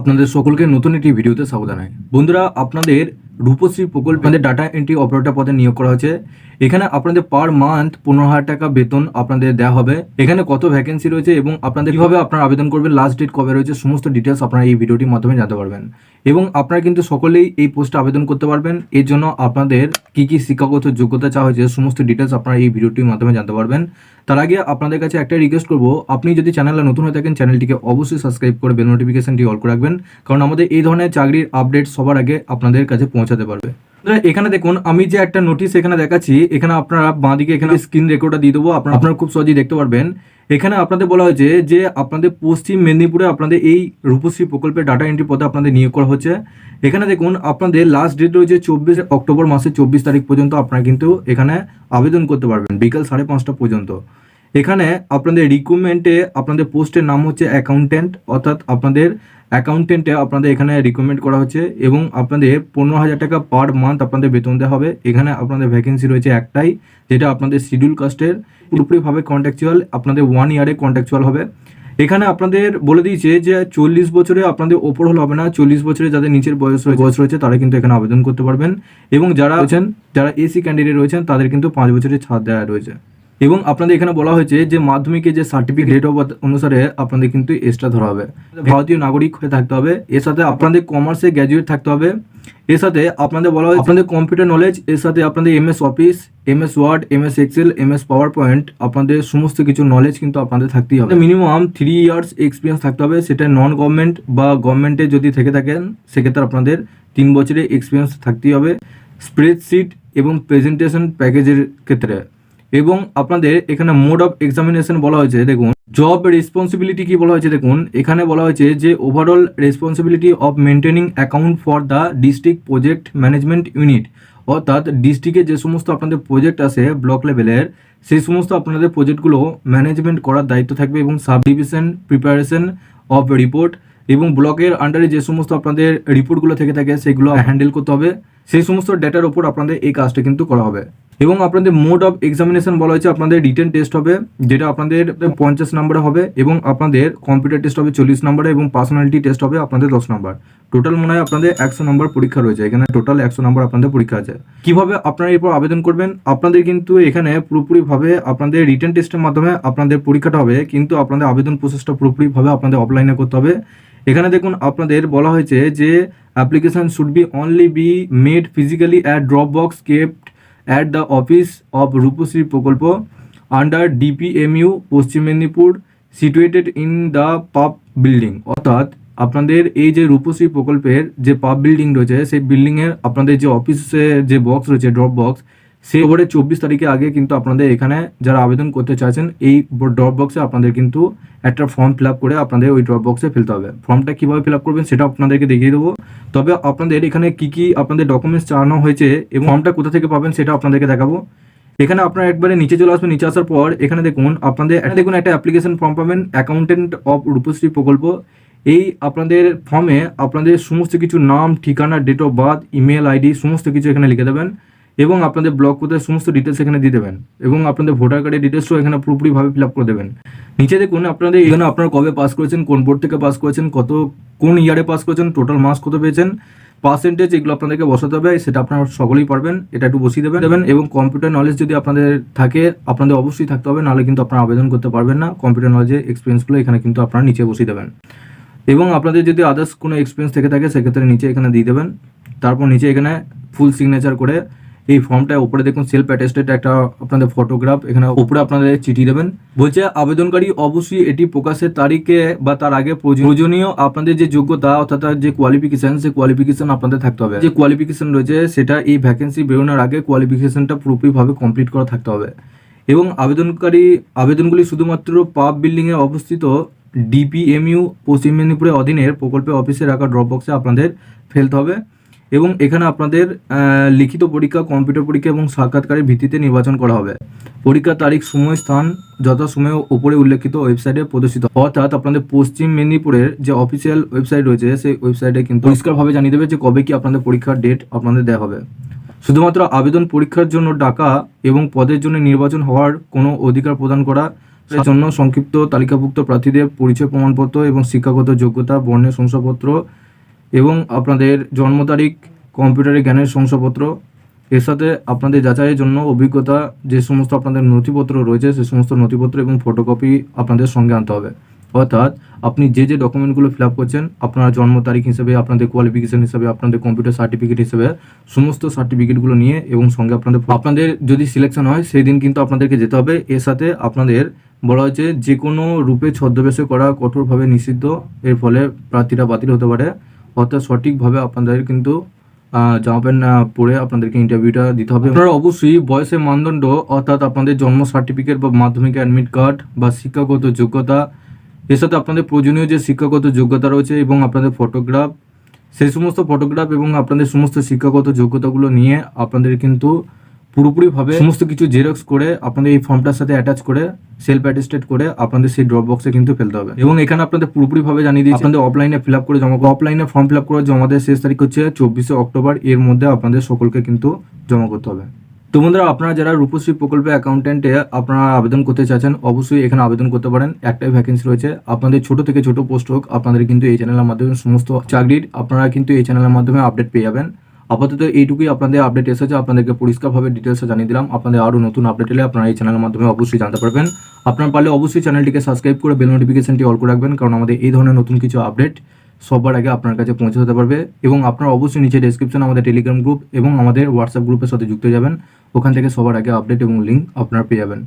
আপনাদের সকলকে নতুন একটি ভিডিওতে স্বাগত জানাই। বন্ধুরা, আপনাদের রূপশ্রী প্রকল্পে ডাটা এন্ট্রি অপারেটর পদে নিয়োগ করা হয়েছে। এখানে আপনাদের পার মান্থ 15,000 টাকা বেতন আপনাদের দেওয়া হবে। এখানে কত ভ্যাকেন্সি রয়েছে এবং আপনাদের কীভাবে আপনারা আবেদন করবেন, লাস্ট ডেট কবে রয়েছে, সমস্ত ডিটেলস আপনারা এই ভিডিওটির মাধ্যমে জানতে পারবেন। এবং আপনারা কিন্তু সকলেই এই পোস্টে আবেদন করতে পারবেন। এর জন্য আপনাদের কী কী শিক্ষাগত যোগ্যতা চাওয়া হয়েছে সমস্ত ডিটেলস আপনারা এই ভিডিওটির মাধ্যমে জানতে পারবেন। তার আগে আপনাদের কাছে একটা রিকোয়েস্ট করবো, আপনি যদি চ্যানেলে নতুন হয়ে থাকেন চ্যানেলটিকে অবশ্যই সাবস্ক্রাইব করে বেল নোটিফিকেশনটি অল করে রাখবেন, কারণ আমাদের এই ধরনের চাকরির আপডেট সবার আগে আপনাদের কাছে পৌঁছাতে পারবে। এখানে দেখুন, আমি যে একটা নোটিশ এখানে দেখাচ্ছি, এখানে আপনারা বাঁদিকে এখানে স্ক্রিন রেকর্ডটা দিয়ে দেবো, আপনারা খুব সহজেই দেখতে পারবেন। এখানে আপনাদের বলা হয়েছে যে আপনাদের পশ্চিম মেদিনীপুরে আপনাদের এই রূপশ্রী প্রকল্পে ডাটা এন্ট্রি পদে আপনাদের নিয়োগ করা হচ্ছে। এখানে দেখুন, আপনাদের লাস্ট ডেট রয়েছে 24 অক্টোবর মাসের 24 তারিখ পর্যন্ত আপনারা কিন্তু এখানে আবেদন করতে পারবেন বিকাল 5:30 পর্যন্ত। এখানে আপনাদের রিক্রুটমেন্টে আপনাদের পোস্টের নাম হচ্ছে অ্যাকাউন্টেন্ট, অর্থাৎ আপনাদের অ্যাকাউন্টেন্টে আপনাদের এখানে রিক্রুটমেন্ট করা হচ্ছে এবং আপনাদের 15,000 টাকা পার মান্থ আপনাদের বেতন দেওয়া হবে। এখানে আপনাদের ভ্যাকেন্সি রয়েছে একটাই, যেটা আপনাদের শিডিউল কাস্টের, পুরোপুরিভাবে কন্ট্রাকচুয়াল, আপনাদের 1 ইয়ারে কন্ট্রাকচুয়াল হবে। এখানে আপনাদের বলে দিয়েছে যে 40 বছরে আপনাদের ওপর হলে হবে না, 40 বছরে যাদের নিচের বয়স রয়েছে তারা কিন্তু এখানে আবেদন করতে পারবেন। এবং যারা এসি ক্যান্ডিডেট রয়েছেন তাদের কিন্তু 5 বছরের ছাড় দেওয়া রয়েছে। এবং আপনাদের এখানে বলা হয়েছে যে মাধ্যমিকের যে সার্টিফিকেট ডেট অফ বার্থ অনুসারে আপনাদের কিন্তু এক্সট্রা ধরা হবে। ভারতীয় নাগরিক হয়ে থাকতে হবে, এর সাথে আপনাদের কমার্সে গ্র্যাজুয়েট থাকতে হবে, এর সাথে আপনাদের বলা হয় আপনাদের কম্পিউটার নলেজ, এর সাথে আপনাদের MS office, MS word, MS Excel, MS PowerPoint, আপনাদের সমস্ত কিছু নলেজ কিন্তু আপনাদের থাকতেই হবে। মিনিমাম 3 ইয়ার্স এক্সপিরিয়েন্স থাকতে হবে, সেটা নন গভর্নমেন্ট বা গভর্নমেন্টে যদি থেকে থাকেন সেক্ষেত্রে আপনাদের 3 বছরের এক্সপিরিয়েন্স থাকতেই হবে স্প্রেডশিট এবং প্রেজেন্টেশন প্যাকেজের ক্ষেত্রে। এবং আপনাদের এখানে মোড অফ এক্সামিনেশন বলা হয়েছে, দেখুন জব রেসপন্সিবিলিটি কি বলা হয়েছে, দেখুন এখানে বলা হয়েছে যে overall responsibility of maintaining account for the district project management unit, অর্থাৎ ডিস্ট্রিক্টে যে সমস্ত আপনাদের প্রজেক্ট আছে ব্লক লেভেলের, সেই সমস্ত আপনাদের প্রজেক্টগুলো ম্যানেজমেন্ট করার দায়িত্ব থাকবে এবং sub division preparation of report এবং ব্লকের আন্ডারে যে সমস্ত আপনাদের রিপোর্টগুলো থেকে থাকে সেগুলো হ্যান্ডেল করতে হবে। সেই সমস্ত ডেটার উপর আপনাদের এই কাজটা কিন্তু করা হবে। এবং আপনাদের মোড অফ এক্সামিনেশন বলা হয়েছে আপনাদের রিটেন টেস্ট হবে, যেটা আপনাদের 50 নম্বরে হবে, এবং আপনাদের কম্পিউটার টেস্ট হবে 40 নম্বরে, এবং পার্সোনালিটি টেস্ট হবে আপনাদের 10 নম্বর। টোটাল মনে হয় আপনাদের 100 নম্বর পরীক্ষা রয়েছে, এখানে টোটাল 100 নম্বর আপনাদের পরীক্ষা আছে। কিভাবে আপনারা এরপর আবেদন করবেন, আপনাদের কিন্তু এখানে পুরোপুরিভাবে আপনাদের রিটেন টেস্টের মাধ্যমে আপনাদের পরীক্ষাটা হবে, কিন্তু আপনাদের আবেদন প্রসেসটা পুরোপুরিভাবে আপনাদের অফলাইনে করতে হবে। এখানে দেখুন আপনাদের বলা হয়েছে যে application should be only be made physically at drop box kept at the office of Rupashree প্রকল্প under DPMU Paschim Medinipur situated in the pub building, অর্থাৎ আপনাদের এই যে রূপশ্রী প্রকল্পের যে পাব বিল্ডিং রয়েছে সেই বিল্ডিংয়ের আপনাদের যে অফিসে যে বক্স রয়েছে ড্রপ বক্স, সেই ওভারে 24 তারিখে আগে কিন্তু আপনাদের এখানে যারা আবেদন করতে চাইছেন এই ড্রপ বক্সে আপনাদের কিন্তু একটা ফর্ম ফিল আপ করে আপনাদের ওই ড্রপ বক্সে ফেলতে হবে। ফর্মটা কীভাবে ফিল আপ করবেন সেটা আপনাদেরকে দেখিয়ে দেবো, তবে আপনাদের এখানে কি আপনাদের ডকুমেন্টস চালানো হয়েছে এবং ফর্মটা কোথা থেকে পাবেন সেটা আপনাদেরকে দেখাবো। এখানে আপনারা একবারে নিচে চলে আসবেন, নিচে আসার পর এখানে দেখুন আপনাদের একটা অ্যাপ্লিকেশন ফর্ম পাবেন অ্যাকাউন্টেন্ট অফ রূপশ্রী প্রকল্প। এই আপনাদের ফর্মে আপনাদের সমস্ত কিছু নাম, ঠিকানা, date of birth, email ID সমস্ত কিছু এখানে লিখে দেবেন, এবং আপনাদের ব্লক কোথায় সমস্ত ডিটেলস এখানে দিয়ে দেবেন, এবং আপনাদের ভোটার কার্ডের ডিটেলসও এখানে পুরোপুরিভাবে ফিল আপ করে দেবেন। নিচে দেখুন আপনাদের এখানে আপনারা কবে পাস করেছেন, কোন বোর্ড থেকে পাস করেছেন, কোন ইয়ারে পাস করেছেন, টোটাল মার্কস কত পেয়েছেন, পার্সেন্টেজ, এগুলো আপনাদেরকে বসাতে হবে। সেটা আপনারা সকলেই পারবেন, এটা একটু বসিয়ে দেবেন। এবং কম্পিউটার নলেজ যদি আপনাদের থাকে, আপনাদের অবশ্যই থাকতে হবে, নাহলে কিন্তু আপনারা আবেদন করতে পারবেন না। কম্পিউটার নলেজের এক্সপিরিয়েন্সগুলো এখানে কিন্তু আপনারা নিচে বসিয়ে দেবেন, এবং আপনাদের যদি আদার্স কোনো এক্সপিরিয়েন্স থেকে থাকে সেক্ষেত্রে নিচে এখানে দিয়ে দেবেন। তারপর নিচে এখানে ফুল সিগনেচার করে এই ফর্মটা উপরে দেখুন সেলফ অ্যাটেস্টেড একটা আপনাদের ফটোগ্রাফ এখানে উপরে আপনাদের চিঠি দেবেন। বলছে আবেদনকারী অবশ্যই এটি প্রকাশের তারিখে বা তার আগে প্রয়োজনীয় আপনাদের যে যোগ্যতা অর্থাৎ যে কোয়ালিফিকেশন, সেই কোয়ালিফিকেশন আপনাদের থাকতে হবে। যে কোয়ালিফিকেশন রয়েছে সেটা এই ভ্যাকেন্সি বেরোনোর আগে কোয়ালিফিকেশনটা পুরোপুরিভাবে কমপ্লিট করা থাকতে হবে। এবং আবেদনগুলি শুধুমাত্র পাব বিল্ডিংয়ে অবস্থিত DPMU পশ্চিম মেদিনীপুরের অধীনের প্রকল্পের অফিসে রাখা ড্রপ বক্সে আপনাদের ফেলতে হবে। এবং এখানে আপনাদের লিখিত পরীক্ষা, কম্পিউটার পরীক্ষা এবং সাক্ষাৎকারের ভিত্তিতে নির্বাচন করা হবে। পরীক্ষার তারিখ, সময়, স্থান যথাসময়ে উপরে উল্লেখিত ওয়েবসাইটে প্রদর্শিত, অর্থাৎ আপনাদের পশ্চিম মেদিনীপুরের যে অফিসিয়াল ওয়েবসাইট রয়েছে সেই ওয়েবসাইটে কিন্তু পরিষ্কারভাবে জানিয়ে দেবে যে কবে কি আপনাদের পরীক্ষার ডেট আপনাদের দেওয়া হবে। শুধুমাত্র আবেদন পরীক্ষার জন্য ডাকা এবং পদের জন্য নির্বাচন হওয়ার কোনো অধিকার প্রদান করা এর জন্য সংক্ষিপ্ত তালিকাভুক্ত প্রার্থীদের পরিচয় প্রমাণপত্র এবং শিক্ষাগত যোগ্যতা, বর্ণের শংসাপত্র এবং আপনাদের জন্ম তারিখ, কম্পিউটারে জ্ঞানের শংসাপত্র, এর সাথে আপনাদের যাচাইয়ের জন্য অভিজ্ঞতা, যে সমস্ত আপনাদের নথিপত্র রয়েছে সে সমস্ত নথিপত্র এবং ফটোকপি আপনাদের সঙ্গে আনতে হবে। অর্থাৎ আপনি যে ডকুমেন্টগুলো ফিল আপ করছেন, আপনার জন্ম তারিখ হিসেবে, আপনাদের কোয়ালিফিকেশন হিসেবে, আপনাদের কম্পিউটার সার্টিফিকেট হিসেবে সমস্ত সার্টিফিকেটগুলো নিয়ে এবং সঙ্গে আপনাদের যদি সিলেকশন হয় সেই দিন কিন্তু আপনাদেরকে যেতে হবে। এর সাথে আপনাদের বলা হয়েছে যে কোনো রূপে ছদ্মবেশে করা কঠোরভাবে নিষিদ্ধ, এর ফলে প্রার্থীরা বাতিল হতে পারে। অর্থাৎ সঠিকভাবে আপনাদের কিন্তু জামা প্যান্ট পরে আপনাদেরকে ইন্টারভিউটা দিতে হবে। আপনারা অবশ্যই বয়সের মানদণ্ড, অর্থাৎ আপনাদের জন্ম সার্টিফিকেট বা মাধ্যমিক অ্যাডমিট কার্ড বা শিক্ষাগত যোগ্যতা, এর সাথে আপনাদের প্রয়োজনীয় যে শিক্ষাগত যোগ্যতা রয়েছে এবং আপনাদের ফটোগ্রাফ, সেই সমস্ত ফটোগ্রাফ এবং আপনাদের সমস্ত শিক্ষাগত যোগ্যতাগুলো নিয়ে আপনাদের কিন্তু পুরোপুরিভাবে সমস্ত কিছু জেরক্স করে আপনাদের এই ফর্মটার সাথে অ্যাটাচ করে সেলফ অ্যাটেস্টেড করে আপনাদের সেই ড্রপ বক্সে কিন্তু ফেলতে হবে। এবং এখানে আপনাদের পুরোপুরিভাবে জানিয়ে দিচ্ছি আপনাদের অফলাইনে ফিল আপ করে অফলাইনে ফর্ম ফিল আপ করে জমা দেওয়ার শেষ তারিখ হচ্ছে 24শে অক্টোবর। এর মধ্যে আপনাদের সকলকে কিন্তু জমা করতে হবে। তো বন্ধুরা, আপনারা যারা রূপশ্রী প্রকল্পে অ্যাকাউন্টেন্টে আপনারা আবেদন করতে চাচ্ছেন, অবশ্যই এখানে আবেদন করতে পারেন। একটাই ভ্যাকেন্সি রয়েছে। আপনাদের ছোট থেকে ছোট পোস্ট হোক, আপনাদের কিন্তু এই চ্যানেলের মাধ্যমে সমস্ত চাকরির আপনারা কিন্তু এই চ্যানেলের মাধ্যমে আপডেট পেয়ে যাবেন। আপাতত এইটুকুই আপনাদের আপডেট এসেছে, আপনাদেরকে পরিষ্কারভাবে ডিটেলসে জানিয়ে দিলাম। আপনাদের আরও নতুন আপডেট এলে আপনারা এই চ্যানেলের মাধ্যমে অবশ্যই জানতে পারবেন। আপনারা পারলে অবশ্যই চ্যানেলটিকে সাবস্ক্রাইব করে বেল নোটিফিকেশনটি অল করে রাখবেন, কারণ আমাদের এই ধরনের নতুন কিছু আপডেট সবার আগে আপনার কাছে পৌঁছে যেতে পারবে। এবং আপনারা অবশ্যই নিচে ডেসক্রিপশনে আমাদের টেলিগ্রাম গ্রুপ এবং আমাদের হোয়াটসঅ্যাপ গ্রুপের সাথে যুক্ত যাবেন। ওখান থেকে সবার আগে আপডেট এবং লিঙ্ক আপনারা পেয়ে যাবেন।